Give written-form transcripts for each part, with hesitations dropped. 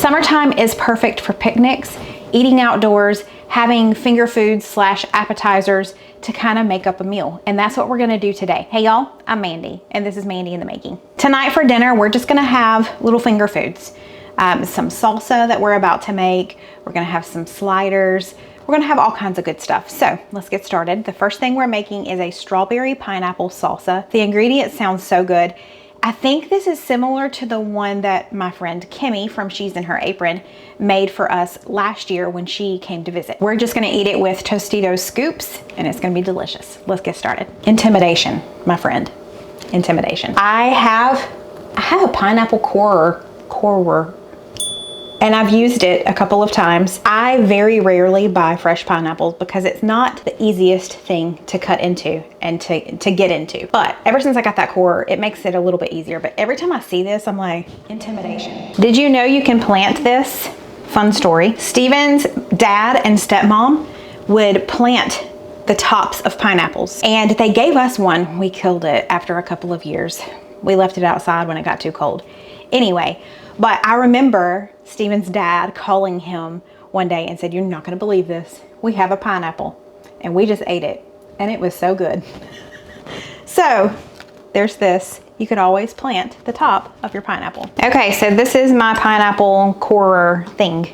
Summertime is perfect for picnics, eating outdoors, having finger foods / appetizers to kind of make up a meal. And that's what we're gonna do today. Hey y'all, I'm Mandy, and this is Mandy in the Making. Tonight for dinner, we're just gonna have little finger foods. Some salsa that we're about to make. We're gonna have some sliders. We're gonna have all kinds of good stuff. So let's get started. The first thing we're making is a strawberry pineapple salsa. The ingredients sound so good. I think this is similar to the one that my friend Kimmy from She's in Her Apron made for us last year when she came to visit. We're just gonna eat it with Tostitos scoops and it's gonna be delicious. Let's get started. Intimidation, my friend, intimidation. I have a pineapple corer, and I've used it a couple of times. I very rarely buy fresh pineapples because it's not the easiest thing to cut into and to get into. But ever since I got that corer, it makes it a little bit easier. But every time I see this, I'm like, intimidation. Did you know you can plant this? Fun story. Steven's dad and stepmom would plant the tops of pineapples. And they gave us one. We killed it after a couple of years. We left it outside when it got too cold. Anyway, but I remember Steven's dad calling him one day and said, "You're not gonna believe this. We have a pineapple." And we just ate it and it was so good. So there's this. You could always plant the top of your pineapple. Okay, so this is my pineapple corer thing.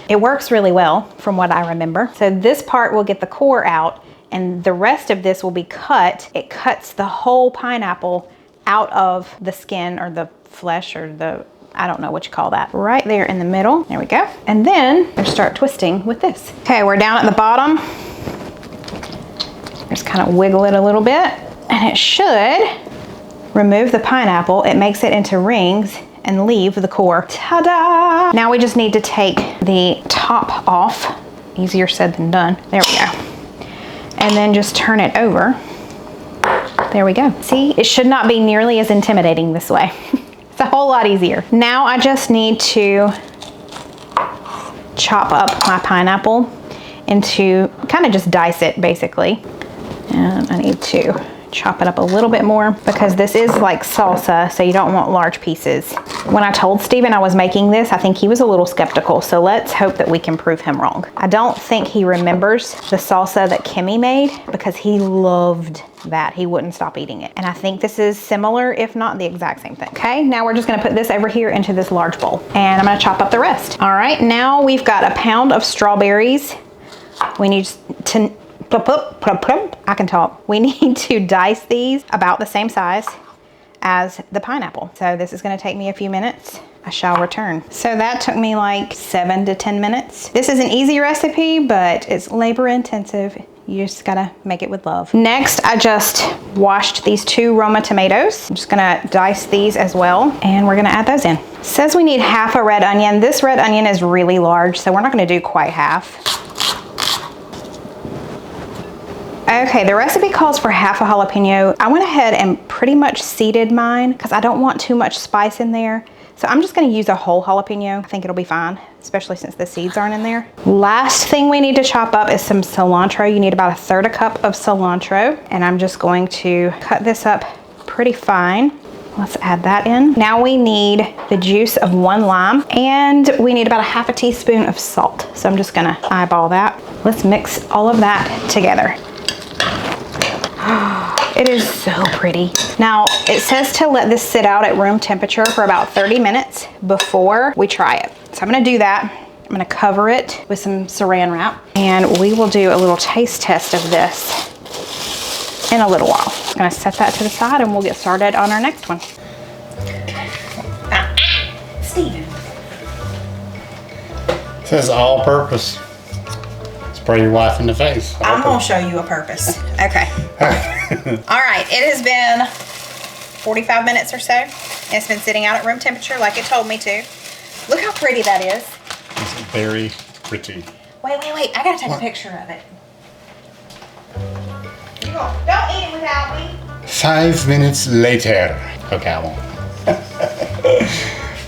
It works really well from what I remember. So this part will get the core out and the rest of this will be cut. It cuts the whole pineapple out of the skin or the flesh or the, I don't know what you call that. Right there in the middle, there we go. And then I start twisting with this. Okay, we're down at the bottom. Just kind of wiggle it a little bit and it should remove the pineapple. It makes it into rings and leave the core. Ta-da! Now we just need to take the top off. Easier said than done. There we go. And then just turn it over. There we go. See, it should not be nearly as intimidating this way. It's a whole lot easier. Now I just need to chop up my pineapple into, kind of just dice it basically. And I need to chop it up a little bit more because this is like salsa, so you don't want large pieces. When I told Steven I was making this, I think he was a little skeptical, so let's hope that we can prove him wrong. I don't think he remembers the salsa that Kimmy made because he loved that. He wouldn't stop eating it. And I think this is similar, if not the exact same thing. Okay, now we're just gonna put this over here into this large bowl and I'm gonna chop up the rest. All right, now we've got a pound of strawberries. We need to, I can talk. We need to dice these about the same size as the pineapple. So this is gonna take me a few minutes. I shall return. So that took me like 7 to 10 minutes. This is an easy recipe, but it's labor intensive. You just gotta make it with love. Next, I just washed these 2 Roma tomatoes. I'm just gonna dice these as well, and we're gonna add those in. It says we need half a red onion. This red onion is really large, so we're not gonna do quite half. Okay, the recipe calls for half a jalapeno. I went ahead and pretty much seeded mine because I don't want too much spice in there. So I'm just gonna use a whole jalapeno. I think it'll be fine, especially since the seeds aren't in there. Last thing we need to chop up is some cilantro. You need about 1/3 cup of cilantro. And I'm just going to cut this up pretty fine. Let's add that in. Now we need the juice of 1 lime and we need about 1/2 teaspoon of salt. So I'm just gonna eyeball that. Let's mix all of that together. It is so pretty. Now, it says to let this sit out at room temperature for about 30 minutes before we try it. So I'm gonna do that. I'm gonna cover it with some saran wrap and we will do a little taste test of this in a little while. I'm gonna set that to the side and we'll get started on our next one. Steven. It says all purpose. Spray your wife in the face. I'm gonna show you a purpose. Okay. All right, it has been 45 minutes or so. It's been sitting out at room temperature like it told me to. Look how pretty that is. It's very pretty. Wait. I gotta take a picture of it. Don't eat it without me. 5 minutes later. Okay, I won't.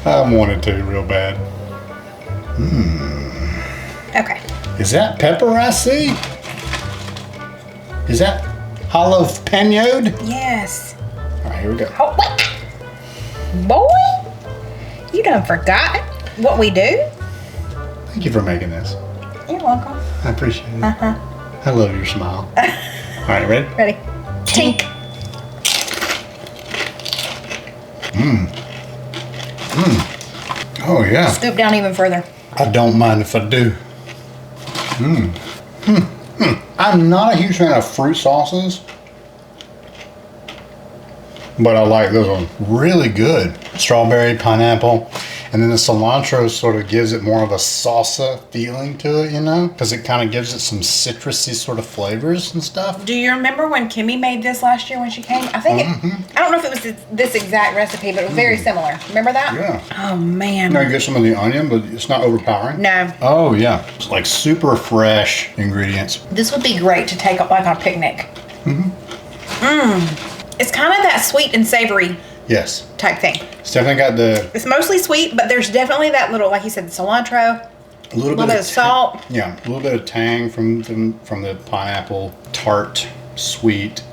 I wanted to real bad. Okay. Is that pepper I see? Is that jalapenoed? Yes. All right, here we go. Oh, wait. Boy, you done forgot what we do? Thank you for making this. You're welcome. I appreciate it. I love your smile. All right, ready? Ready? Tink. Oh yeah. Scoop down even further. I don't mind if I do. I'm not a huge fan of fruit sauces, but I like this one. Really good. Strawberry, pineapple, and then the cilantro sort of gives it more of a salsa feeling to it, you know? Because it kind of gives it some citrusy sort of flavors and stuff. Do you remember when Kimmy made this last year when she came? I think I don't know if it was this exact recipe, but it was very similar. Remember that? Yeah. Oh, man. Now you get some of the onion, but it's not overpowering. No. Oh yeah. It's like super fresh ingredients. This would be great to take up like on a picnic. It's kind of that sweet and savory Yes. type thing. It's definitely got the It's mostly sweet, but there's definitely that little, like you said, the cilantro, a little bit of salt. Yeah, a little bit of tang from the pineapple, tart, sweet,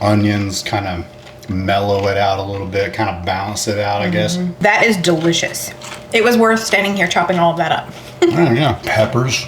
onions kind of mellow it out a little bit, kind of balance it out, I guess. That is delicious. It was worth standing here chopping all of that up. Oh yeah, peppers.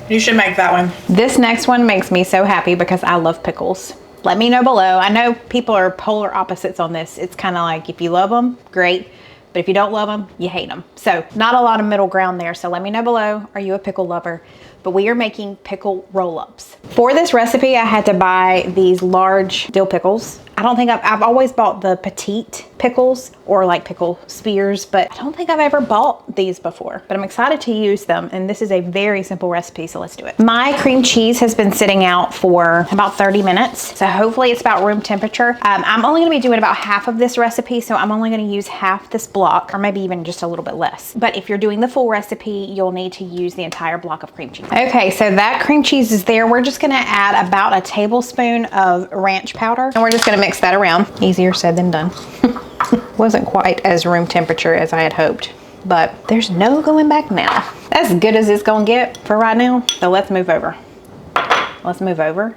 You should make that one. This next one makes me so happy because I love pickles. Let me know below. I know people are polar opposites on this. It's kind of like if you love them, great. But if you don't love them, you hate them. So not a lot of middle ground there. So let me know below. Are you a pickle lover? But we are making pickle roll-ups. For this recipe, I had to buy these large dill pickles. I don't think I've always bought the petite pickles or like pickle spears, but I don't think I've ever bought these before, but I'm excited to use them. And this is a very simple recipe, so let's do it. My cream cheese has been sitting out for about 30 minutes. So hopefully it's about room temperature. I'm only gonna be doing about half of this recipe, so I'm only gonna use half this block or maybe even just a little bit less. But if you're doing the full recipe, you'll need to use the entire block of cream cheese. Okay, so that cream cheese is there. We're just gonna add about a tablespoon of ranch powder and we're just gonna mix that around. Easier said than done. Wasn't quite as room temperature as I had hoped, but there's no going back now. That's as good as it's gonna get for right now. So let's move over. Let's move over.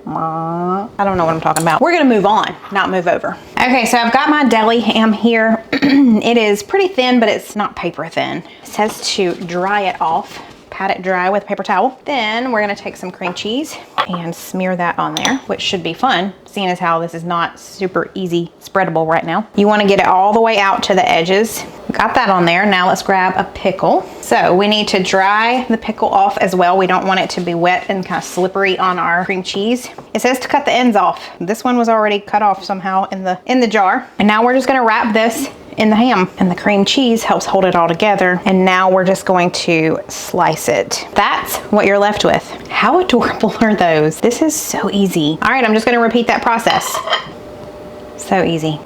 I don't know what I'm talking about. We're gonna move on, not move over. Okay, so I've got my deli ham here. It is pretty thin, but it's not paper thin. It says to dry it off. Pat it dry with a paper towel. Then we're gonna take some cream cheese and smear that on there, which should be fun, seeing as how this is not super easy spreadable right now. You wanna get it all the way out to the edges. Got that on there. Now let's grab a pickle. So we need to dry the pickle off as well. We don't want it to be wet and kind of slippery on our cream cheese. It says to cut the ends off. This one was already cut off somehow in the jar. And now we're just gonna wrap this in the ham, and the cream cheese helps hold it all together. And now we're just going to slice it. That's what you're left with. How adorable are those? This is so easy. All right, I'm just gonna repeat that process. So easy.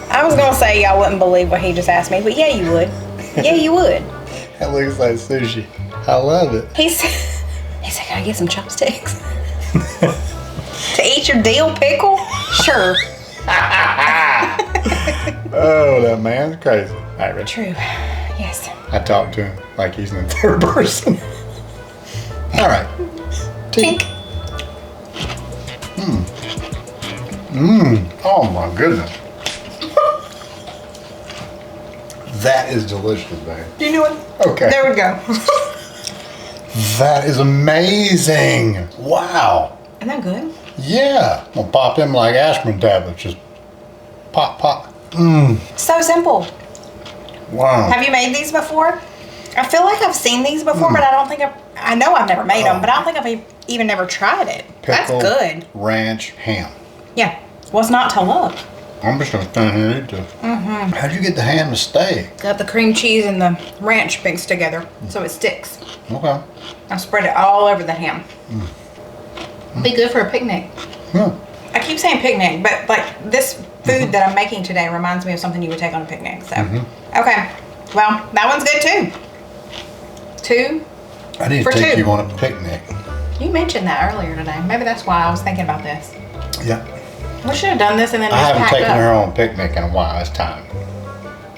I was gonna say y'all wouldn't believe what he just asked me, but yeah, you would. Yeah, you would. That looks like sushi. I love it. He said, can I get some chopsticks? To eat your dill pickle? Sure. Oh, that man's crazy. All right, Rich. True, yes. I talked to him like he's in the third person. All right. Tink. Oh my goodness. That is delicious, babe. You knew it? Okay. There we go. That is amazing. Wow. Isn't that good? Yeah. I'm gonna pop them like aspirin tablets. Just pop, pop. So simple. Wow. Have you made these before? I feel like I've seen these before, but I don't think I know I've never made them, but I don't think I've even never tried it. Pickled That's good. ranch ham. Yeah. What's not to love? I'm just gonna stand here and eat this. How'd you get the ham to stay? Got the cream cheese and the ranch mixed together so it sticks. Okay. I spread it all over the ham. Be good for a picnic. Yeah. I keep saying picnic, but like this food that I'm making today reminds me of something you would take on a picnic. So, okay. Well, that one's good too. Two. I need to For take two. you on a picnic. You mentioned that earlier today. Maybe that's why I was thinking about this. Yeah. We should have done this and then I just haven't packed taken up. her on a picnic in a while. It's time.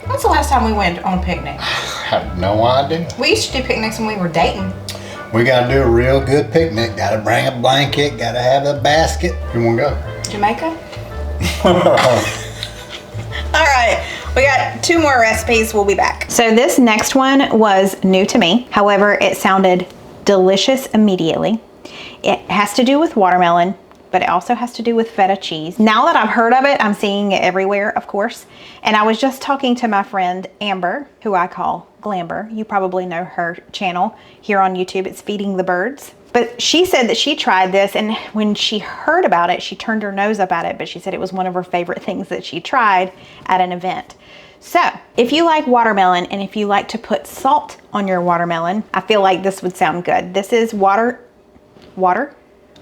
When's the last time we went on a picnic? I have no idea. We used to do picnics when we were dating. We gotta do a real good picnic. Gotta bring a blanket. Gotta have a basket. You wanna go? Jamaica? All right. We got 2 more recipes. We'll be back. So this next one was new to me. However, it sounded delicious immediately. It has to do with watermelon, but it also has to do with feta cheese. Now that I've heard of it, I'm seeing it everywhere, of course. And I was just talking to my friend Amber, who I call Glamber. You probably know her channel here on YouTube. It's Feeding the Birds. But she said that she tried this, and when she heard about it, she turned her nose up at it, but she said it was one of her favorite things that she tried at an event. So if you like watermelon and if you like to put salt on your watermelon, I feel like this would sound good. This is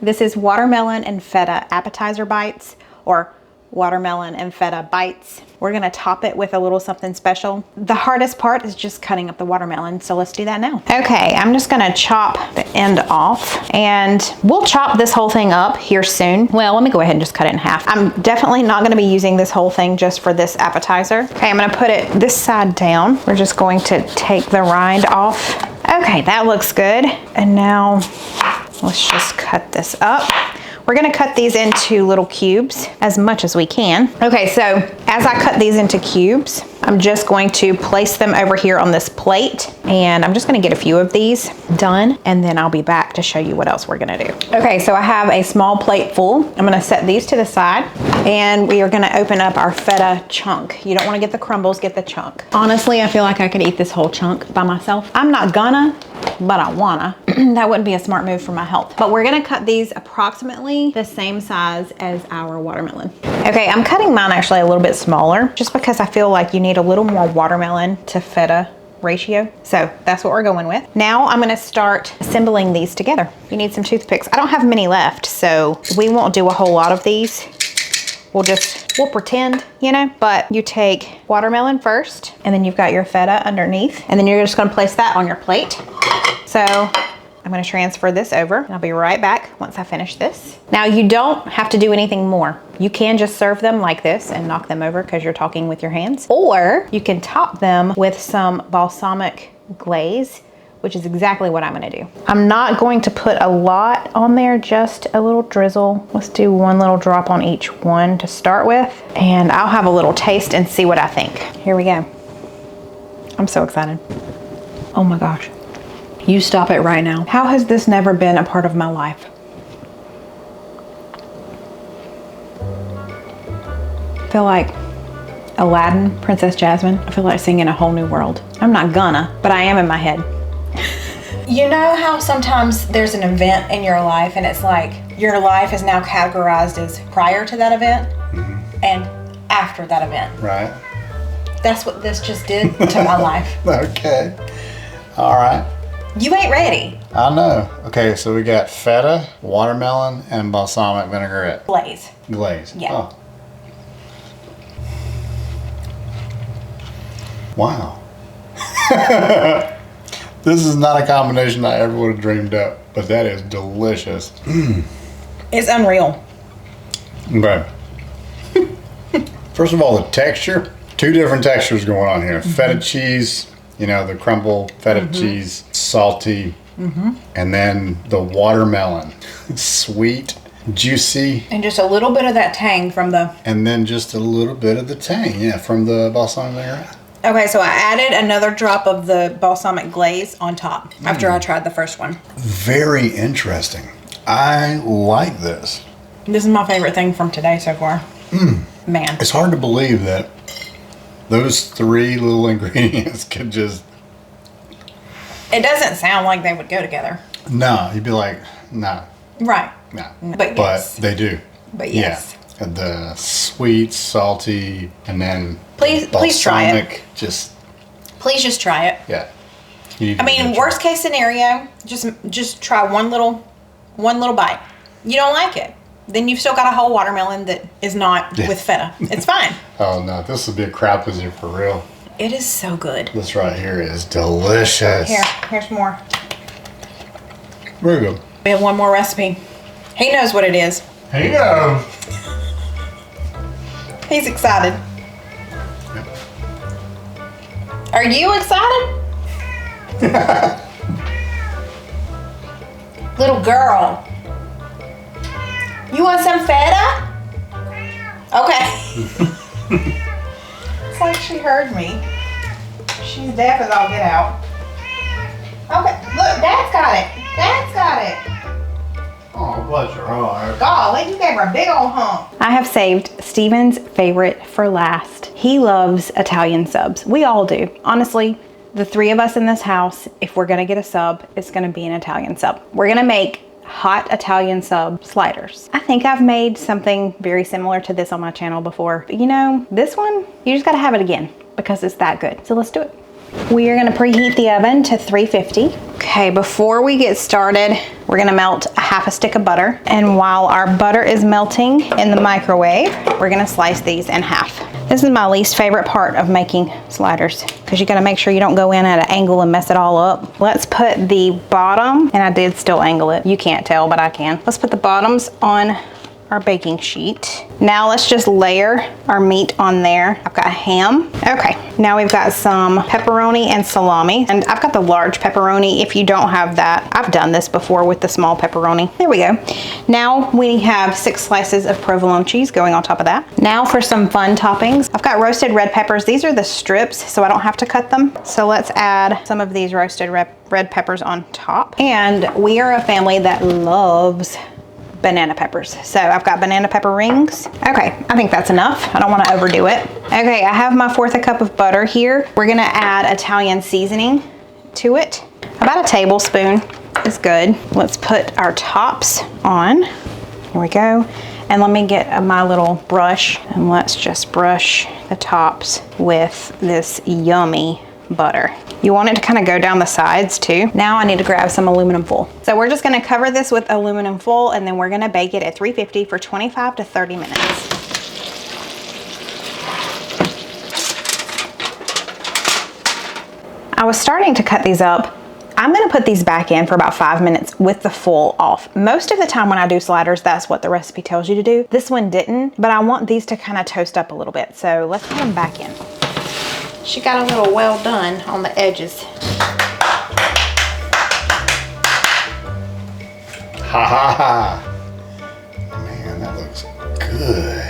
This is watermelon and feta appetizer bites, or watermelon and feta bites. We're gonna top it with a little something special. The hardest part is just cutting up the watermelon, so let's do that now. Okay, I'm just gonna chop the end off, and we'll chop this whole thing up here soon. Well, let me go ahead and just cut it in half. I'm definitely not gonna be using this whole thing just for this appetizer. Okay, I'm gonna put it this side down. We're just going to take the rind off. Okay, that looks good. And now let's just cut this up. We're gonna cut these into little cubes as much as we can. Okay, so as I cut these into cubes, I'm just going to place them over here on this plate, and I'm just gonna get a few of these done, and then I'll be back to show you what else we're gonna do. Okay, so I have a small plate full. I'm gonna set these to the side, and we are gonna open up our feta chunk. You don't wanna get the crumbles, get the chunk. Honestly, I feel like I could eat this whole chunk by myself. I'm not gonna, but I wanna. That wouldn't be a smart move for my health. But we're gonna cut these approximately the same size as our watermelon. Okay, I'm cutting mine actually a little bit smaller, just because I feel like you need a little more watermelon to feta ratio. So that's what we're going with. Now I'm gonna start assembling these together. You need some toothpicks. I don't have many left, so we won't do a whole lot of these. We'll pretend, you know, but you take watermelon first, and then you've got your feta underneath, and then you're just gonna place that on your plate. So I'm gonna transfer this over, and I'll be right back once I finish this. Now, you don't have to do anything more. You can just serve them like this and knock them over because you're talking with your hands, or you can top them with some balsamic glaze, which is exactly what I'm gonna do. I'm not going to put a lot on there, just a little drizzle. Let's do 1 little drop on each one to start with, and I'll have a little taste and see what I think. Here we go. I'm so excited. Oh my gosh. You stop it right now. How has this never been a part of my life? I feel like Aladdin, Princess Jasmine. I feel like singing a whole new world. I'm not gonna, but I am in my head. You know how sometimes there's an event in your life and it's like your life is now categorized as prior to that event and after that event. Right. That's what this just did to my life. Okay. All right. You ain't ready. I know. Okay, so we got feta, watermelon, and balsamic vinaigrette. Glaze. Yeah. Oh. Wow. This is not a combination I ever would have dreamed up, but that is delicious. It's unreal. Okay. First of all, the texture. 2 different textures going on here. Feta cheese, you know, the crumble feta cheese, salty, and then the watermelon, sweet, juicy. And just a little bit of that tang from the... And then just a little bit of the tang, yeah, from the balsamic vinaigrette. Okay, so I added another drop of the balsamic glaze on top after I tried the first one. Very interesting. I like this. This is my favorite thing from today so far. Man. It's hard to believe that those 3 little ingredients could just... It doesn't sound like they would go together. No, you'd be like, nah. Right. No. But yes. But they do. But yes. Yeah. The sweet, salty, and then please try it. Please just try it. Yeah. I mean, worst case scenario, just try one little bite. You don't like it, then you've still got a whole watermelon that is not with feta. It's fine. Oh no, this would be a crowd pleaser for real. It is so good. This right here is delicious. Here's more. Very good. We have one more recipe. He knows what it is. Here you go. He's excited. Yep. Are you excited? Little girl. You want some feta? Okay. like she heard me. She's deaf as all get out. Okay, look, Dad's got it. Dad's got it. Oh, bless your heart. Golly, you gave her a big old hump. I have saved Steven's favorite for last. He loves Italian subs. We all do. Honestly, the three of us in this house, if we're gonna get a sub, it's gonna be an Italian sub. We're gonna make hot Italian sub sliders. I think I've made something very similar to this on my channel before. But you know, this one, you just gotta have it again because it's that good. So let's do it. We are gonna preheat the oven to 350. Okay, before we get started, we're gonna melt a half a stick of butter. And while our butter is melting in the microwave, we're gonna slice these in half. This is my least favorite part of making sliders because you gotta make sure you don't go in at an angle and mess it all up. Let's put the bottom, and I did still angle it. You can't tell, but I can. Let's put the bottoms on our baking sheet. Now let's just layer our meat on there. I've got ham. Okay, now we've got some pepperoni and salami. And I've got the large pepperoni. If you don't have that, I've done this before with the small pepperoni. There we go. Now we have 6 slices of provolone cheese going on top of that. Now for some fun toppings. I've got roasted red peppers. These are the strips, so I don't have to cut them. So let's add some of these roasted red peppers on top. And we are a family that loves banana peppers. So I've got banana pepper rings. Okay, I think that's enough. I don't want to overdo it. Okay, I have my 1/4 cup of butter here. We're gonna add Italian seasoning to it. About a tablespoon is good. Let's put our tops on. Here we go. And let me get my little brush and let's just brush the tops with this yummy butter. You want it to kind of go down the sides too. Now I need to grab some aluminum foil. So we're just gonna cover this with aluminum foil and then we're gonna bake it at 350 for 25 to 30 minutes. I was starting to cut these up. I'm gonna put these back in for about 5 minutes with the foil off. Most of the time when I do sliders, that's what the recipe tells you to do. This one didn't, but I want these to kind of toast up a little bit. So let's put them back in. She got a little well done on the edges. Ha ha ha. Man, that looks good.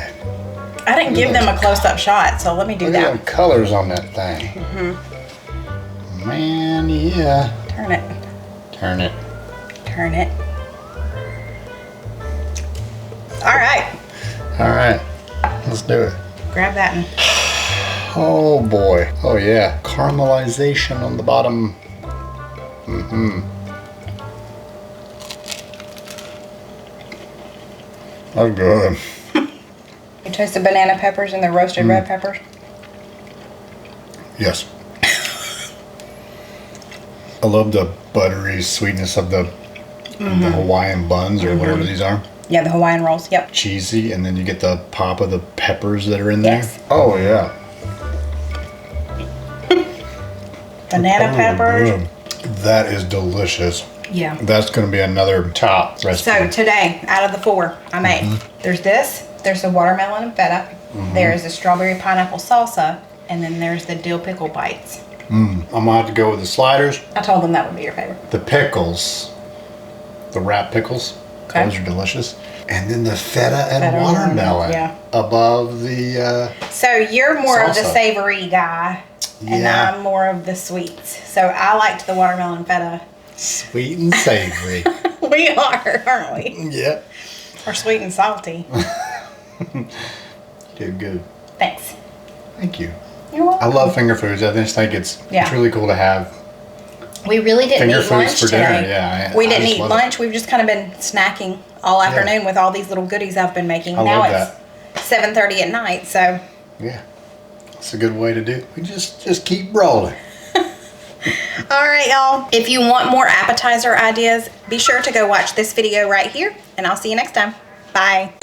I didn't give them a close-up shot, so let me do Look that. at them colors on that thing. Man, yeah. Turn it. Turn it. Turn it. All right. All right, let's do it. Grab that and Oh boy. Oh yeah. Caramelization on the bottom. That's good. you taste the banana peppers and the roasted red peppers. Yes. I love the buttery sweetness of the Hawaiian buns or whatever these are. Yeah, the Hawaiian rolls. Yep. Cheesy, and then you get the pop of the peppers that are in there. Yes. Oh yeah. Banana peppers. That is delicious. Yeah. That's going to be another top recipe. So today, out of the 4 I made, there's this, there's the watermelon and feta, there's the strawberry pineapple salsa, and then there's the dill pickle bites. I'm going to have to go with the sliders, I told them that would be your favorite. the pickles, the wrap pickles. Okay. Those are delicious. And then the feta and Feta and watermelon watermelon, yeah. above the... So you're more of the Salsa. savory guy, and Yeah. I'm more of the sweets. So I liked the watermelon and feta. Sweet and savory. We are, aren't we? Yep. Or sweet and salty. Did good. Thanks. Thank you. You're welcome. I love finger foods. I just think it's really cool to have. We really didn't Finger eat foods lunch for today. dinner, yeah, We I didn't just eat love it. lunch. We've just kind of been snacking all afternoon with all these little goodies I've been making. I now love it's 7:30 at night, so. Yeah. It's a good way to do it. We just keep rolling. All right, y'all. If you want more appetizer ideas, be sure to go watch this video right here, and I'll see you next time. Bye.